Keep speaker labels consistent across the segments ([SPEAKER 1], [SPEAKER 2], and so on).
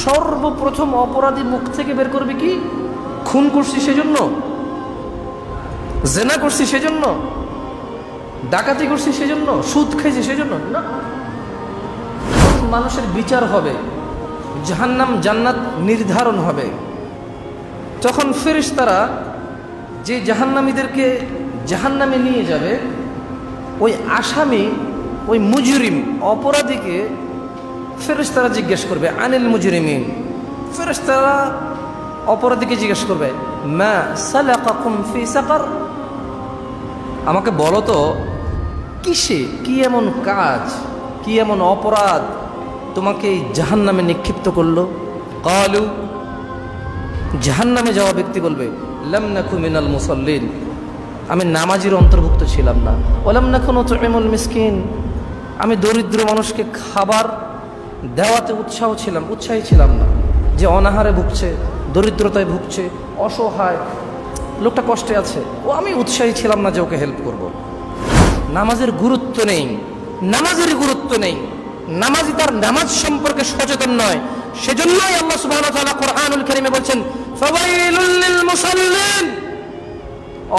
[SPEAKER 1] সর্বপ্রথম অপরাধী মুখ থেকে বের করবে কি? খুন করছি সেজন্য, জেনা করছি সেজন্য, ডাকাতি করছি সেজন্য, সুদ খাইছি সেজন্য না। মানুষের বিচার হবে, জাহান্নাম জান্নাত নির্ধারণ হবে। তখন ফেরেশতারা যে জাহান্নামীদেরকে জাহান্নামে নিয়ে যাবে, ওই আসামি, ওই মুজরিম অপরাধীকে ফেরেশতারা জিজ্ঞেস করবে আনিল মুজরিমিন। ফেরেশতারা অপরাধীকে জিজ্ঞেস করবে মা সালাকাকুম ফি সাকার, আমাকে বলো তো কিসে, কি এমন কাজ, কি এমন অপরাধ তোমাকে এই জাহান্নামে নিক্ষিপ্ত করলো? ক্বালু, জাহান্নামে যাওয়া ব্যক্তি বলবে লাম নাকু মিনাল মুসাল্লিন, আমি নামাজির অন্তর্ভুক্ত ছিলাম না। ওয়ালাম নাকু নুতইমুল মিসকিন, আমি দরিদ্র মানুষকে খাবার দেওয়াতে উৎসাহী ছিলাম না। যে অনাহারে ভুগছে, দরিদ্রতায় ভুগছে, অসহায় লোকটা কষ্টে আছে, ও আমি উৎসাহী ছিলাম না যে ওকে হেল্প করব। নামাজের গুরুত্ব নেই, নামাজের গুরুত্ব নেই, নামাজি তার নামাজ সম্পর্কে সচেতন নয়। সেজন্যই আল্লাহ সুবহানাহু ওয়া তাআলা কোরআনুল কারীমে বলছেন ফাওয়াইলুল লিল মুসাল্লিন,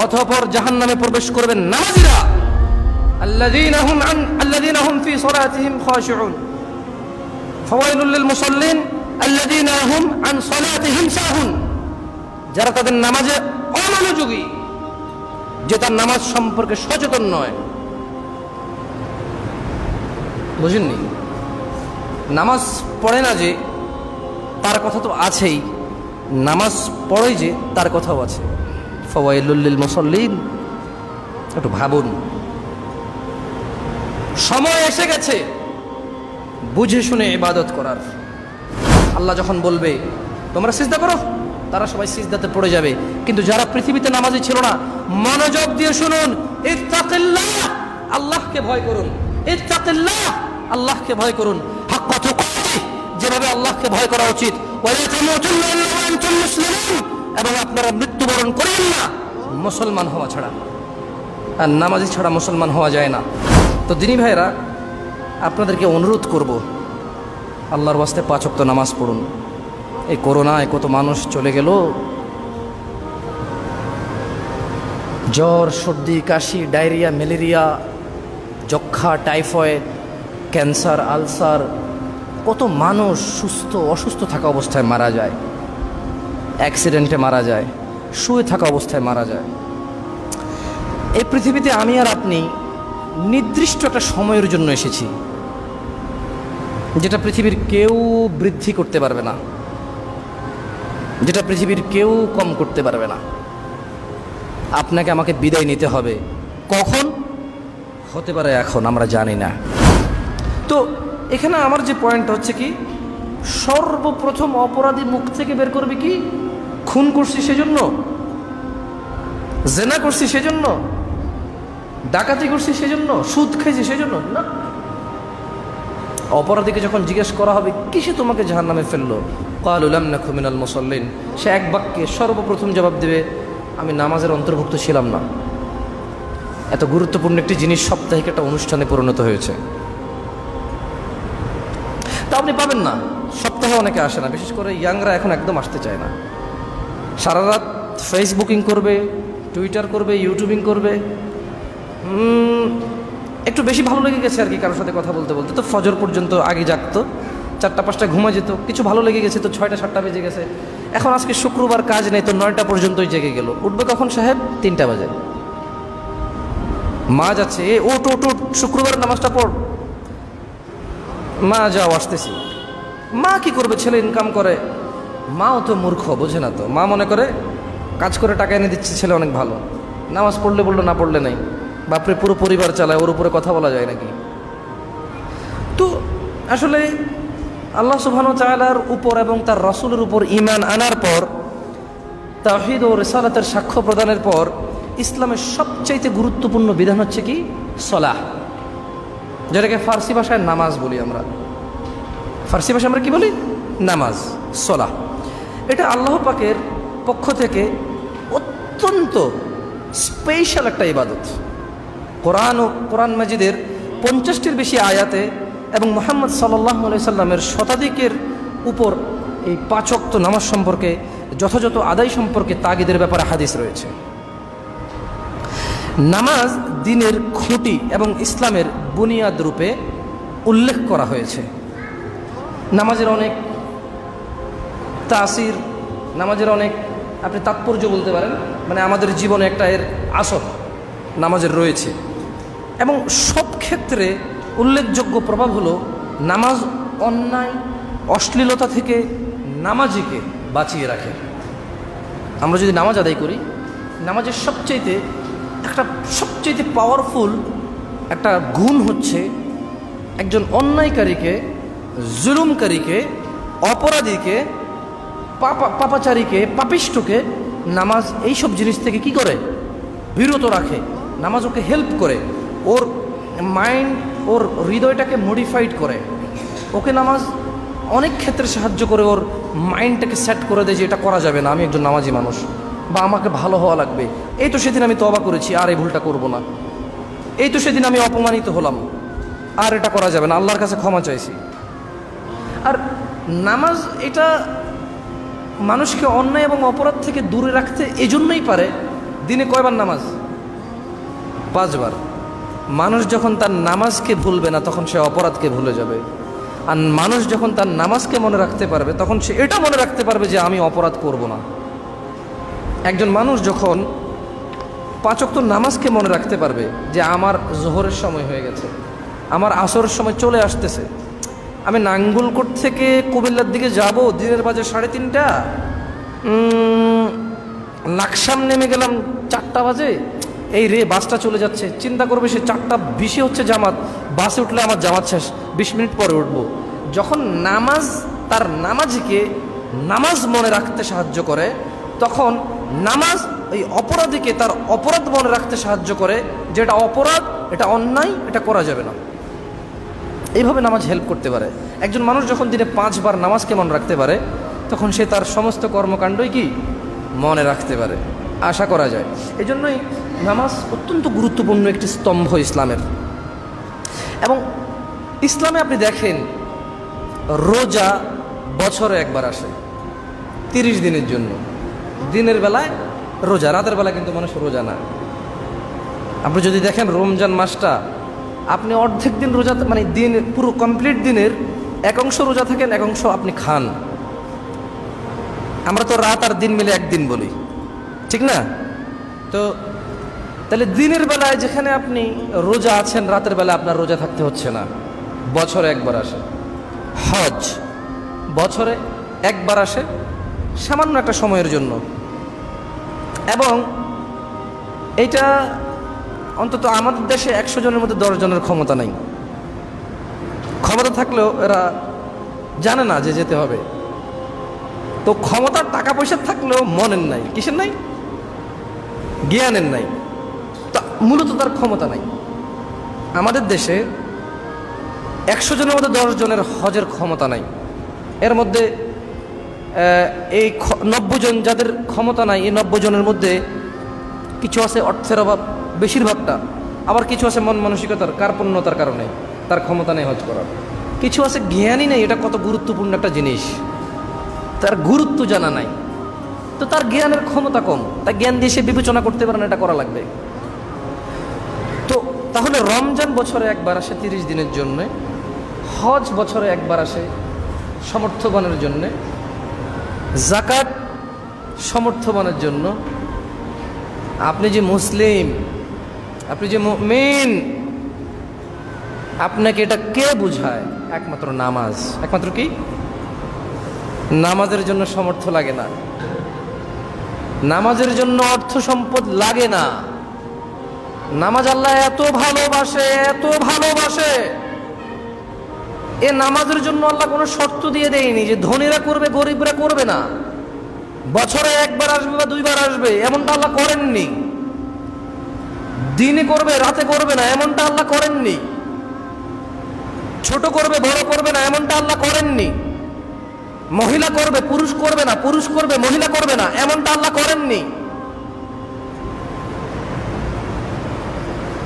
[SPEAKER 1] অতঃপর জাহান্নামে প্রবেশ করবেন নামাজীরা, আল্লাযীনা হুম ফি সালাতিহিম খাশিউন। ফাওয়াইলুল লিল মুসাল্লিন আল্লাযীনা হুম আন সালাতিহিম সাহুন, যারা তাদের নামাজে অমনোযোগী, যে তার নামাজ সম্পর্কে সচেতন নয়। বুঝেননি? নামাজ পড়ে না যে তার কথা তো আছেই, নামাজ পড়ে যে তার কথাও আছে। ফাওয়াইলুল লিল মুসাল্লিন, একটু ভাবুন। সময় এসে গেছে বুঝে শুনে ইবাদত করার। আল্লাহ যখন বলবে তোমরা সিজদা করো, তারা সবাই সিজদাতে পড়ে যাবে। কিন্তু যারা পৃথিবীতে নামাজি ছিল না, মনোযোগ দিয়ে শুনুন, ইত্তাকিল্লাহ, আল্লাহকে ভয় করুন। ইত্তাকিল্লাহ, আল্লাহকে ভয় করুন। হাক্কা তুকাতিহ, যেভাবে আল্লাহকে ভয় করা উচিত। ওয়ালা তামুতুন্না ইল্লা ওয়া আনতুম মুসলিমুন, এবং আপনারা মৃত্যুবরণ করেন না মুসলমান হওয়া ছাড়া। আর নামাজি ছাড়া মুসলমান হওয়া যায় না। তো দিনী ভাইরা, আপনাদেরকে অনুরোধ করব, আল্লাহর ওয়াস্তে 5 ওয়াক্ত নামাজ পড়ুন। এই করোনায় কত মানুষ চলে গেল, জ্বর, সর্দি, কাশি, ডায়রিয়া, ম্যালেরিয়া, যক্ষা, টাইফয়েড, ক্যান্সার, আলসার, কত মানুষ অসুস্থ থাকা অবস্থায় মারা যায়, অ্যাক্সিডেন্টে মারা যায়, শুয়ে থাকা অবস্থায় মারা যায়। এই পৃথিবীতে আমি আর আপনি নির্দিষ্ট একটা সময়ের জন্য এসেছি, যেটা পৃথিবীর কেউ বৃদ্ধি করতে পারবে না, যেটা পৃথিবীর কেউ কম করতে পারবে না। আপনাকে আমাকে বিদায় নিতে হবে। কখন হতে পারে এখন আমরা জানি না। তো এখানে আমার যে পয়েন্ট হচ্ছে কি, সর্বপ্রথম অপরাধী মুখ থেকে বের করবে কি? খুন করছি সেজন্য, জেনা করছি সেজন্য, ডাকাতি করছি সেজন্য, সুদ খাইছি সেজন্য না। অপরাধীকে যখন জিজ্ঞেস করা হবে কিসে তোমাকে জাহান্নামে ফেললো, ক্বালু লাম নাকু মিনাল মুসাল্লিন, সে এক বাক্যে সর্বপ্রথম জবাব দেবে আমি নামাজের অন্তর্ভুক্ত ছিলাম না। এত গুরুত্বপূর্ণ একটি জিনিস সাপ্তাহিক একটা অনুষ্ঠানে পরিণত হয়েছে। তা আপনি পাবেন না, সপ্তাহে অনেকে আসে না, বিশেষ করে ইয়াংরা এখন একদম আসতে চায় না। সারা রাত ফেসবুকিং করবে, টুইটার করবে, ইউটিউবিং করবে। একটু বেশি ভালো লেগে গেছে আর কি কারোর সাথে কথা বলতে বলতে, তো ফজর পর্যন্ত আগে জাগতো, 4টা-5টা ঘুমা যেত, কিছু ভালো লেগে গেছে তো 6টা-7টা বেজে গেছে। এখন আজকে শুক্রবার কাজ নেই তো 9টা পর্যন্তই জেগে গেল। উঠবে কখন সাহেব? 3টা বাজে। মা যাচ্ছে, ওট ওট ওট, শুক্রবার নামাজটা পড়। মা যাও, আসতেছি। মা কি করবে? ছেলে ইনকাম করে। মাও তো মূর্খ, বোঝে না তো। মা মনে করে কাজ করে টাকা এনে দিচ্ছে, ছেলে অনেক ভালো, নামাজ পড়লে বললো, না পড়লে নাই। বাপরে, পুরো পরিবার চালায়, ওর উপরে কথা বলা যায় নাকি? তো আসলে আল্লাহ সুবহানাহু ওয়া তাআলার উপর এবং তার রাসূলের উপর ঈমান আনার পর, তাওহীদ ও রিসালাতের সাক্ষ্য প্রদানের পর, ইসলামের সবচাইতে গুরুত্বপূর্ণ বিধান হচ্ছে কি? সালাহ, যেটাকে ফার্সি ভাষায় নামাজ বলি আমরা। ফার্সি ভাষায় আমরা কি বলি? নামাজ, সালাহ। এটা আল্লাহ পাকের পক্ষ থেকে অত্যন্ত স্পেশাল একটা ইবাদত। কোরআন মাজিদের 50টির বেশি আয়াতে এবং মুহাম্মদ সাল্লাল্লাহু আলাইহি সাল্লামের শতাধিকের উপর এই 5 ওয়াক্ত নামাজ সম্পর্কে, যথাযথ আদায় সম্পর্কে তাগিদের ব্যাপারে হাদিস রয়েছে। নামাজ দ্বীনের খুঁটি এবং ইসলামের বুনিয়াদ রূপে উল্লেখ করা হয়েছে। নামাজের অনেক তাসির, নামাজের অনেক আপনি তাৎপর্য বলতে পারেন, মানে আমাদের জীবনে একটা এর আসর নামাজের রয়েছে। এবং সব ক্ষেত্রে উল্লেখযোগ্য প্রভাব হলো নামাজ অন্যায় অশ্লীলতা থেকে নামাজিকে বাঁচিয়ে রাখে। আমরা যদি নামাজ আদায় করি, নামাজের সবচেয়ে পাওয়ারফুল একটা গুণ হচ্ছে একজন অন্যায়কারীকে, জুলুমকারীকে, অপরাধীকে, পাপাচারীকে, পাপিষ্ঠকে নামাজ এইসব জিনিস থেকে কি করে? বিরত রাখে। নামাজ ওকে হেল্প করে, ওর মাইন্ড, ওর হৃদয়টাকে মডিফাইড করে। ওকে নামাজ অনেক ক্ষেত্রে সাহায্য করে, ওর মাইন্ডটাকে সেট করে দেয় যে এটা করা যাবে না, আমি একজন নামাজি মানুষ, বা আমাকে ভালো হওয়া লাগবে। এই তো সেদিন আমি তওবা করেছি, আর এই ভুলটা করব না। এই তো সেদিন আমি অপমানিত হলাম, আর এটা করা যাবে না, আল্লাহর কাছে ক্ষমা চাইছি। আর নামাজ এটা মানুষকে অন্যায় এবং অপরাধ থেকে দূরে রাখতে এজন্যই পারে। দিনে কয়বার নামাজ? 5 বার। মানুষ যখন তার নামাজকে ভুলবে না, তখন সে অপরাধকে ভুলে যাবে। আর মানুষ যখন তার নামাজকে মনে রাখতে পারবে, তখন সে এটা মনে রাখতে পারবে যে আমি অপরাধ করব না। একজন মানুষ যখন 5 ওয়াক্ত নামাজকে মনে রাখতে পারবে যে আমার জোহরের সময় হয়ে গেছে, আমার আসরের সময় চলে আসতেছে, আমি নাঙ্গলকোট থেকে কুমিল্লার দিকে যাব, দিনের বাজে 3:30, লাকসাম নেমে গেলাম 4টা বাজে, এই রে বাসটা চলে যাচ্ছে। চিন্তা করবে সে 4:20 হচ্ছে জামাত, বাসে উঠলে আমার জামাত শেষ, 20 মিনিট পরে উঠবো। যখন নামাজ তার নামাজিকে নামাজ মনে রাখতে সাহায্য করে, তখন নামাজ এই অপরাধীকে তার অপরাধ মনে রাখতে সাহায্য করে, যে এটা অপরাধ, এটা অন্যায়, এটা করা যাবে না। এইভাবে নামাজ হেল্প করতে পারে। একজন মানুষ যখন দিনে 5 বার নামাজকে মনে রাখতে পারে, তখন সে তার সমস্ত কর্মকাণ্ডই কি মনে রাখতে পারে, আশা করা যায়। এই জন্যই নামাজ অত্যন্ত গুরুত্বপূর্ণ একটি স্তম্ভ ইসলামের। এবং ইসলামে আপনি দেখেন, রোজা বছরে একবার আসে 30 দিনের জন্য। দিনের বেলায় রোজা, রাতের বেলা কিন্তু মানুষ রোজা না। আপনি যদি দেখেন রমজান মাসটা, আপনি অর্ধেক দিন রোজা, মানে দিন পুরো কমপ্লিট দিনের এক অংশ রোজা থাকেন, এক অংশ আপনি খান। আমরা তো রাত আর দিন মিলে একদিন বলি, ঠিক না? তো তাহলে দিনের বেলায় যেখানে আপনি রোজা আছেন, রাতের বেলায় আপনার রোজা থাকতে হচ্ছে না। বছরে একবার আসে হজ, বছরে একবার আসে সামান্য একটা সময়ের জন্য। এবং এটা অন্তত আমাদের দেশে 100 জনের মধ্যে 10 জনের ক্ষমতা নাই। ক্ষমতা থাকলেও এরা জানে না যে যেতে হবে। তো ক্ষমতার টাকা পয়সা থাকলেও মনের নাই। কিসের নাই? জ্ঞানের নাই। তা মূলত তার ক্ষমতা নাই। আমাদের দেশে 100 জনের মধ্যে 10 জনের হজের ক্ষমতা নাই। এর মধ্যে এই 90 জন যাদের ক্ষমতা নাই, এই 90 জনের মধ্যে কিছু আছে অর্থের অভাব, বেশিরভাগটা। আবার কিছু আছে মন মানসিকতার কার্পণ্যতার কারণে তার ক্ষমতা নেই হজ করার। কিছু আছে জ্ঞানই নেই, এটা কত গুরুত্বপূর্ণ একটা জিনিস, তার গুরুত্ব জানা নাই। তো তার জ্ঞানের ক্ষমতা কম, তাই জ্ঞান দিয়ে সে বিবেচনা করতে পারে না এটা করা লাগবে। তো তাহলে রমজান বছরে একবার আসে 30 দিনের জন্য, হজ বছরে একবার আসে সমর্থবানের জন্য, যাকাত সমর্থবানের জন্য। আপনি যে মুসলিম, আপনি যে মুমিন, আপনাকে এটা কে বুঝায়? একমাত্র নামাজ। একমাত্র কি? নামাজের জন্য সমর্থ লাগে না, নামাজের জন্য অর্থ সম্পদ লাগে না। নামাজ আল্লাহ এত ভালোবাসে, এত ভালোবাসে, এ নামাজের জন্য আল্লাহ কোনো শর্ত দিয়ে দেয়নি যে ধনীরা করবে গরিবরা করবে না, বছরে একবার আসবে বা 2 বার আসবে, এমনটা আল্লাহ করেননি। দিনে করবে রাতে করবে না, এমনটা আল্লাহ করেননি। ছোট করবে বড় করবে না, এমনটা আল্লাহ করেননি। মহিলা করবে পুরুষ করবে না, পুরুষ করবে মহিলা করবে না, এমনটা আল্লাহ করেননি।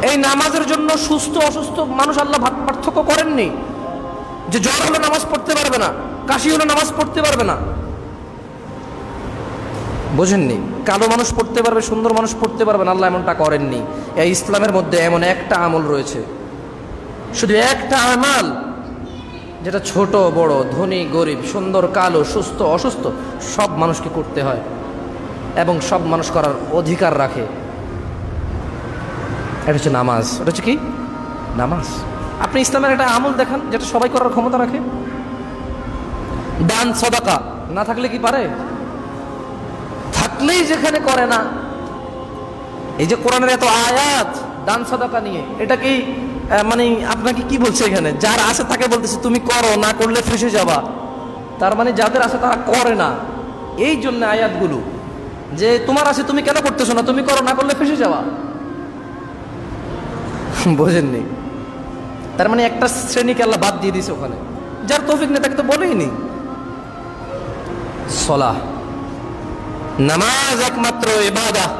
[SPEAKER 1] এই নামাজের জন্য সুস্থ অসুস্থ মানুষ আল্লাহ পার্থক্য করেননি, যে জ্বর হলে নামাজ পড়তে পারবে না, কাশি হলে নামাজ পড়তে পারবে না। বোঝেননি? কালো মানুষ পড়তে পারবে, সুন্দর মানুষ পড়তে পারবে না, আল্লাহ এমনটা করেননি। এই ইসলামের মধ্যে এমন একটা আমল রয়েছে, শুধু একটা আমাল, যেটা ছোট বড়, ধনী গরিব, সুন্দর কালো, সুস্থ অসুস্থ সব মানুষকে করতে হয় এবং সব মানুষ করার অধিকার রাখে। এটা হচ্ছে নামাজ। এটা হচ্ছে কি? নামাজ। আপনি ইসলামের একটা আমল দেখান যেটা সবাই করার ক্ষমতা রাখে। দান সাদাকা না থাকলে কি পারে? থাকলেই যেখানে করে না। এই যে কোরআনের এত আয়াত দান সাদাকা নিয়ে, এটা কি মানে আপনাকে কি বলছে এখানে? যার আছে তাকে বলতেছে তুমি করো, না করলে ফেসে যাবা। তার মানে যাদের আছে তারা করে না। এই জন্য আয়াতগুলো যে তোমার আছে তুমি কেন করতেছো না, তুমি করো, না করলে ফেসে যাওয়া। বোঝেননি? তার মানে একটা শ্রেণীকে আল্লাহ বাদ দিয়ে দিয়েছে ওখানে। যার তৌফিক নেই তাকে তো বলেই নি। সলাহ, নামাজ একমাত্র ইবাদত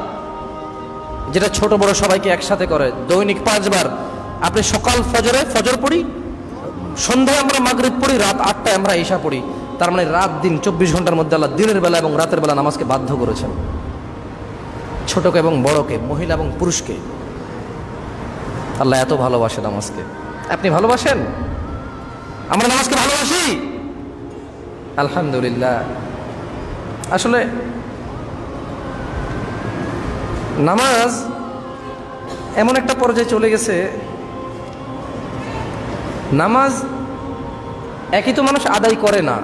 [SPEAKER 1] যেটা ছোট বড় সবাইকে একসাথে করে। দৈনিক 5 বার আপনি সকাল ফজরে ফজর পড়ি, সন্ধ্যায় আমরা মাগরিব পড়ি, রাত 8টায় আমরা ঈশা পড়ি। তার মানে রাত দিন 24 ঘন্টার মধ্যে আল্লাহ দিনের বেলা এবং রাতের বেলা নামাজকে বাধ্য করেছেন, ছোটকে এবং বড়কে, মহিলা এবং পুরুষকে। আল্লাহ এত ভালোবাসে নামাজকে। আপনি ভালোবাসেন? আমরা নামাজকে ভালোবাসি আলহামদুলিল্লাহ। আসলে নামাজ এমন একটা পর্যায়ে চলে গেছে, নামাজ একই তো মানুষ আদায় করে না,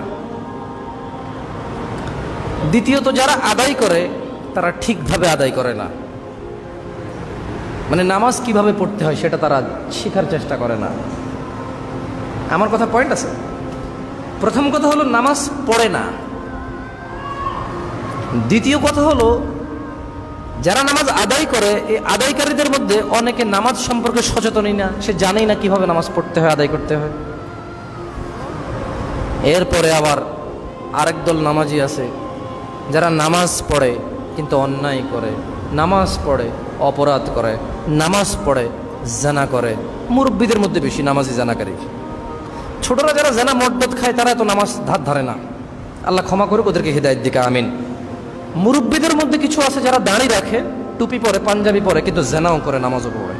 [SPEAKER 1] দ্বিতীয়ত যারা আদায় করে তারা ঠিকভাবে আদায় করে না। মানে নামাজ কিভাবে পড়তে হয় সেটা তারা শেখার চেষ্টা করে না। আমার কথা পয়েন্ট আছে? প্রথম কথা হলো নামাজ পড়ে না। দ্বিতীয় কথা হলো যারা নামাজ আদায় করে, এই আদায়কারীদের মধ্যে অনেকে নামাজ সম্পর্কে সচেতনই না, সে জানেই না কিভাবে নামাজ পড়তে হয়, আদায় করতে হয়। এরপরে আবার আরেক দল নামাজি আছে যারা নামাজ পড়ে কিন্তু অন্যায় করে, নামাজ পড়ে অপরাধ করে, নামাজ পড়ে জানা করে। মুরব্বীদের মধ্যে বেশি নামাজি জানাকারী। ছোটরা যারা জানা মদবত খায় তারা এত নামাজ ধার ধারে না। আল্লাহ ক্ষমা করুক, ওদেরকে হিদায়াত দিকে আমিন। মুরব্বীদের মধ্যে কিছু আছে যারা দাড়ি রাখে, টুপি পরে, পাঞ্জাবি পরে, কিন্তু জেনাও করে, নামাজও পড়ে।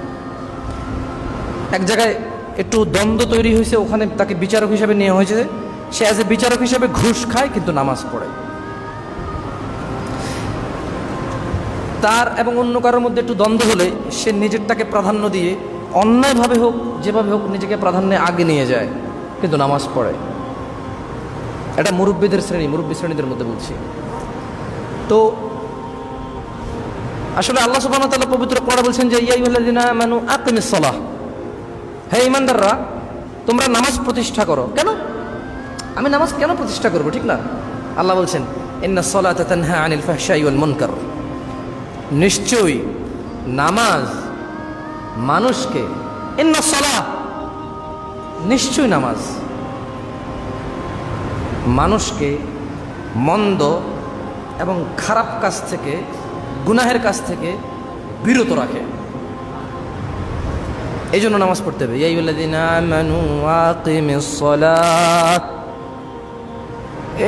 [SPEAKER 1] এক জায়গায় একটু দ্বন্দ্ব তৈরি হয়েছে, ওখানে তাকে বিচারক হিসেবে নেওয়া হয়েছে। সে অ্যাজ এ বিচারক হিসেবে ঘুষ খায় কিন্তু নামাজ পড়ে। তার এবং অন্য কারোর মধ্যে একটু দ্বন্দ্ব হলে সে নিজেরটাকে প্রাধান্য দিয়ে অন্যায়ভাবে হোক যেভাবে হোক নিজেকে প্রাধান্যে আগে নিয়ে যায়, কিন্তু নামাজ পড়ে। এটা মুরব্বীদের শ্রেণী, মুরব্বী শ্রেণীদের মধ্যে বলছি। তো আসলে আল্লাহ সুবহানাহু ওয়া তাআলা পবিত্র কোরআনে বলছেন যে ইয়া আইয়ুহাল্লাযিনা আমানু আকিমিস সালাহ, হে ঈমানদাররা তোমরা নামাজ প্রতিষ্ঠা করো। কেন? আমি নামাজ কেন প্রতিষ্ঠা করব? ঠিক না? আল্লাহ বলছেন ইন্নাস সালাতা তানহা আনিল ফাহশাই ওয়াল মুনকার, নিশ্চয়ই নামাজ মানুষকে, ইন্নাস সালাহ, নিশ্চয়ই নামাজ মানুষকে মন্দ এবং খারাপ কাজ থেকে, গুনাহের কাজ থেকে বিরত রাখে। এই জন্য নামাজ পড়তে হবে। ইয়া আইয়ুহাল্লাযীনা আমানু আকিমিস সালাত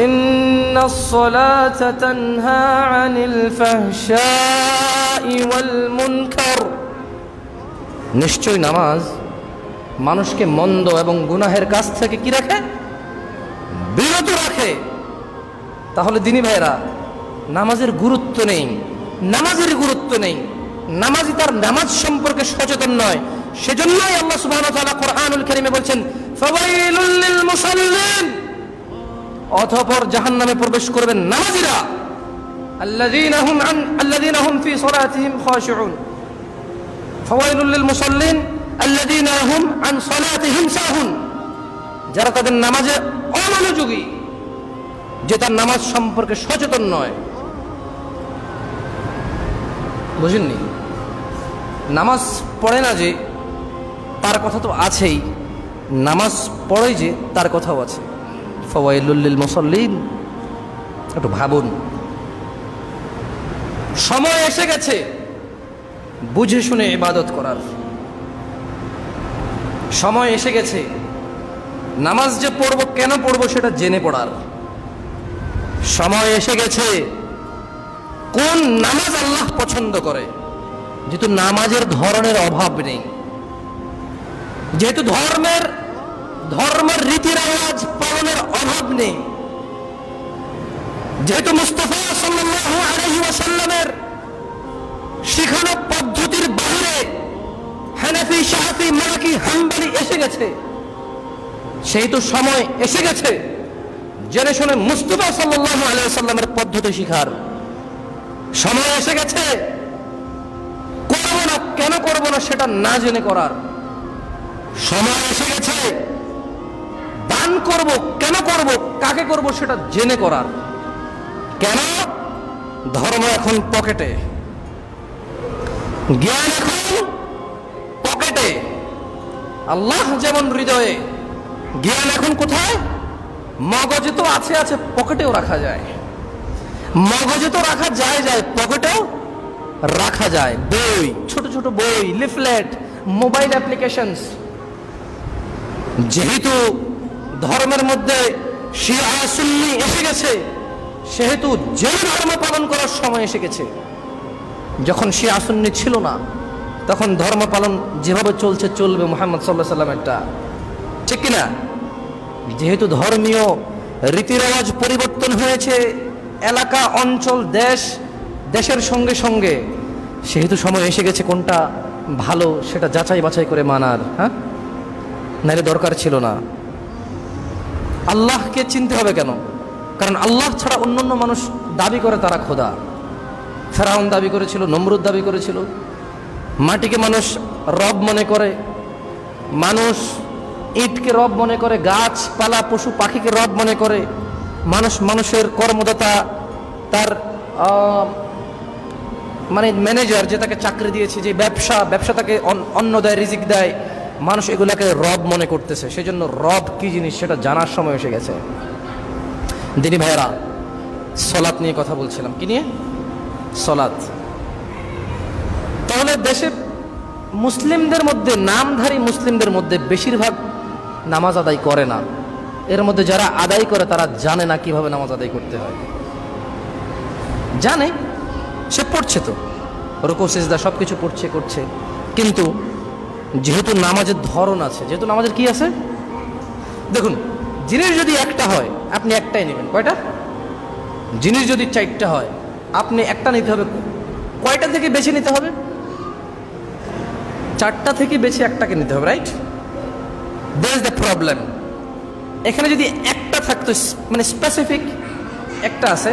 [SPEAKER 1] ইন্নাস সালাতা তানহা আনিল ফাহশাই ওয়াল মুনকার, নিশ্চয়ই নামাজ মানুষকে মন্দ এবং গুনাহের কাজ থেকে কি রাখে? বিরত রাখে। তাহলে দিনী ভাইরা, নামাজের গুরুত্ব নেই, নামাজের গুরুত্ব নেই, নামাজি তার নামাজ সম্পর্কে সচেতন নয়। সেজন্যই আল্লাহ সুবহানাহু ওয়া তাআলা কোরআনুল কারীমে বলছেন ফাওয়াইলুল লিল মুসাল্লিন, অতঃপর জাহান্নামে প্রবেশ করবেন নামাজীরা, আল্লাযীনা হুম ফি সালাতিহিম খাশিউন। ফাওয়াইলুল লিল মুসাল্লিন আল্লাযীনা হুম আন সালাতিহিম সাহুন, যারা তাদের নামাজে অমনোযোগী, যে তার নামাজ সম্পর্কে সচেতন নয়। বুঝেননি? নামাজ পড়ে না যে তার কথা তো আছেই, নামাজ পড়ে যে তার কথাও আছে। ফাওয়াইলুল লিল মুসাল্লিন, একটু ভাবুন। সময় এসে গেছে বুঝে শুনে ইবাদত করার, সময় এসে গেছে নামাজ যে পড়বো, কেন পড়বো সেটা জেনে পড়ার সময় এসে গেছে। কোন নামাজ আল্লাহ পছন্দ করে, যেহেতু নামাজের ধরনের অভাব নেই, যেহেতু ধর্মের রীতি রেওয়াজ পালনের অভাব নেই, যেহেতু মুস্তাফা সাল্লাল্লাহু আলাইহি ওয়াসাল্লামের শিখানো পদ্ধতির বাইরে হানাফি, শাফি, মালিকি, হাম্বলি এসে গেছে, সেহেতু সময় এসে গেছে জেনে শুনে মুস্তাফা সাল্লাল্লাহু আলাইহি ওয়াসাল্লামের পদ্ধতি শিখার সময় এসে গেছে। করবো না, কেন করবো না সেটা না জেনে করার সময় এসে গেছে। দান করব, কেন করব, কাকে করব সেটা জেনে করার। কেন? ধর্ম এখন পকেটে, জ্ঞান এখন পকেটে। আল্লাহ যেমন হৃদয়ে, জ্ঞান এখন কোথায়? মগজে তো আছে, পকেটেও রাখা যায়। মগজে তো রাখা যায়, পকেটেও রাখা যায়। বই, ছোট ছোট বই, লিফলেট, মোবাইল অ্যাপ্লিকেশনস। যেহেতু ধর্মের মধ্যে শিয়া সুন্নি এসে গেছে, সেহেতু যে ধর্ম পালন করার সময় এসে গেছে। যখন শিয়া সুন্নি ছিল না, তখন ধর্ম পালন যেভাবে চলবে মুহাম্মদ সাল্লাল্লাহু আলাইহি ওয়াসাল্লামেরটা, ঠিক কিনা? যেহেতু ধর্মীয় রীতি রেওয়াজ পরিবর্তন হয়েছে, এলাকা, অঞ্চল, দেশের সঙ্গে সঙ্গে, সেহেতু সময় এসে গেছে কোনটা ভালো সেটা যাচাই বাছাই করে মানার। হ্যাঁ, নাহলে দরকার ছিল না। আল্লাহকে চিনতে হবে কেন? কারণ আল্লাহ ছাড়া অন্যান্য মানুষ দাবি করে তারা খোদা। ফেরাউন দাবি করেছিল, নমরুদ দাবি করেছিল। মাটিকে মানুষ রব মনে করে, মানুষ ইটকে রব মনে করে, গাছপালা, পশু পাখিকে রব মনে করে। মানুষের কর্মদাতা, তার মানে ম্যানেজার যে তাকে চাকরি দিয়েছে, যে ব্যবসা তাকে অন্ন দেয়, রিজিক দেয়, মানুষ এগুলাকে রব মনে করতেছে। সেজন্য রব কি জিনিস সেটা জানার সময় এসে গেছে। দিনী ভাইয়েরা, সলাত নিয়ে কথা বলছিলাম। কি নিয়ে? সলাত। তাহলে দেশে মুসলিমদের মধ্যে, নামধারী মুসলিমদের মধ্যে বেশিরভাগ নামাজ আদায় করে না। এর মধ্যে যারা আদায় করে তারা জানে না কিভাবে নামাজ আদায় করতে হয়। জানে, সে পড়ছে, তো রুকু সিজদা সবকিছু করছে, কিন্তু যেহেতু নামাজের ধরন আছে, যেহেতু নামাজের কি আছে, দেখুন, জিনিস যদি একটা হয় আপনি একটাই নেবেন। কয়টা? জিনিস যদি 4টা হয় আপনি একটা নিতে হবে। কয়টা থেকে বেছে নিতে হবে? 4টা থেকে বেছে একটাকে নিতে হবে, right? That is the problem. এখানে যদি একটা থাকতো, মানে স্পেসিফিক একটা আছে,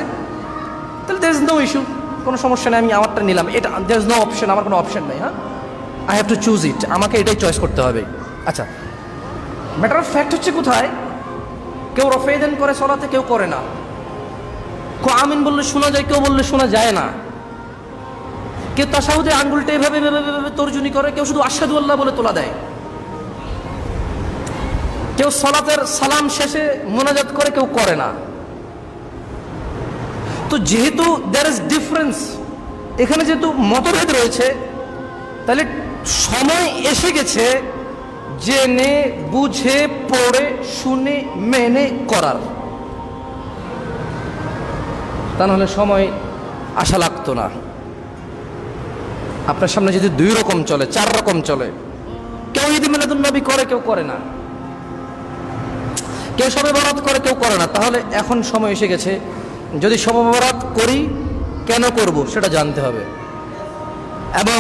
[SPEAKER 1] তাহলে দ্যার ইজ নো ইস্যু, কোনো সমস্যা নেই, আমি আমারটা নিলাম। এটা দ্যার ইজ নো অপশন, আমার কোনো অপশন নেই। হ্যাঁ, আই হ্যাভ টু চুজ ইট, আমাকে এটাই চয়েস করতে হবে। আচ্ছা, ম্যাটার অফ ফ্যাক্ট হচ্ছে কোথায়, কেউ রফেদান করে সলাতে, কেউ করে না। কেউ আমিন বললে শোনা যায়, কেউ বললে শোনা যায় না। কেউ তাশাহুদে আঙ্গুলটা এভাবে তর্জনী করে, কেউ শুধু আশহাদু আল্লাহ বলে তোলা দেয়। কেউ সলাতের সালাম শেষে মোনাজাত করে, কেউ করে না। তো যেহেতু দ্যার ইজ ডিফারেন্স, এখানে যেহেতু মতভেদ রয়েছে, তাহলে সময় এসে গেছে জেনে বুঝে পড়ে শুনে মেনে করার। তা নাহলে সময় আশা লাগতো না। আপনার সামনে যদি 2 রকম চলে, 4 রকম চলে, কেউ ঈদ মিলাদুন নবী করে, কেউ করে না, কেউ শবে বরাত করে, কেউ করে না, তাহলে এখন সময় এসে গেছে, যদি শবে বরাত করি কেন করব সেটা জানতে হবে। এবং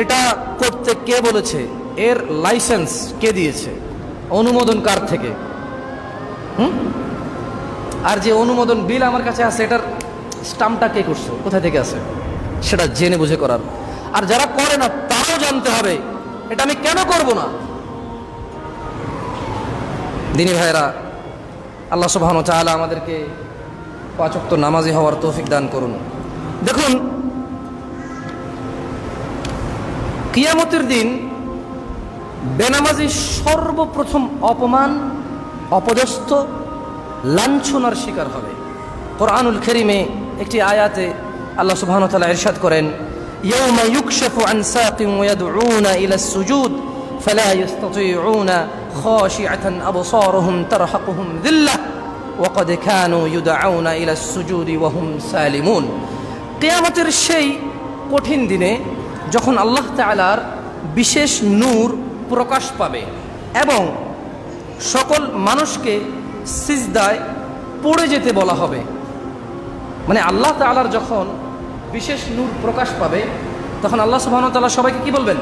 [SPEAKER 1] এটা করতে কে বলেছে, এর লাইসেন্স কে দিয়েছে, অনুমোদন কার থেকে, আর যে অনুমোদন বিল আমার কাছে আছে এটার স্টাম্পটা কে করছে, কোথা থেকে আছে, সেটা জেনে বুঝে করার। আর যারা করে না তারাও জানতে হবে এটা আমি কেন করব না। দিনী ভাইরা, আল্লাহ সুবহানাহু ওয়া তাআলা আমাদেরকে 5 ওয়াক্ত নামাজি হওয়ার তৌফিক দান করুন। দেখুন, কিয়ামতের দিন বেনামাজি সর্বপ্রথম অপমান, অপদস্থ, লাঞ্ছনার শিকার হবে। কোরআনুল কারীমে একটি আয়াতে আল্লাহ সুবহানাহু ওয়া তাআলা ইরশাদ করেন, ইয়াউমা ইউকশাফু আন সাকিন ওয়া ইয়াদউনা ইলা সুজুদ فلا يستطيعون خاشعة أبصارهم ترهقهم ذلة وقد كانوا يدعون إلى السجود وهم سالمون কিয়ামতের সেই কঠিন দিনে যখন আল্লাহ তাআলার বিশেষ নূর প্রকাশ পাবে এবং সকল মানুষকে সিজদায় পড়ে যেতে বলা হবে, মানে আল্লাহ তাআলার যখন বিশেষ নূর প্রকাশ পাবে তখন আল্লাহ সুবহানাহু ওয়া তাআলা সবাইকে কি বলবেন?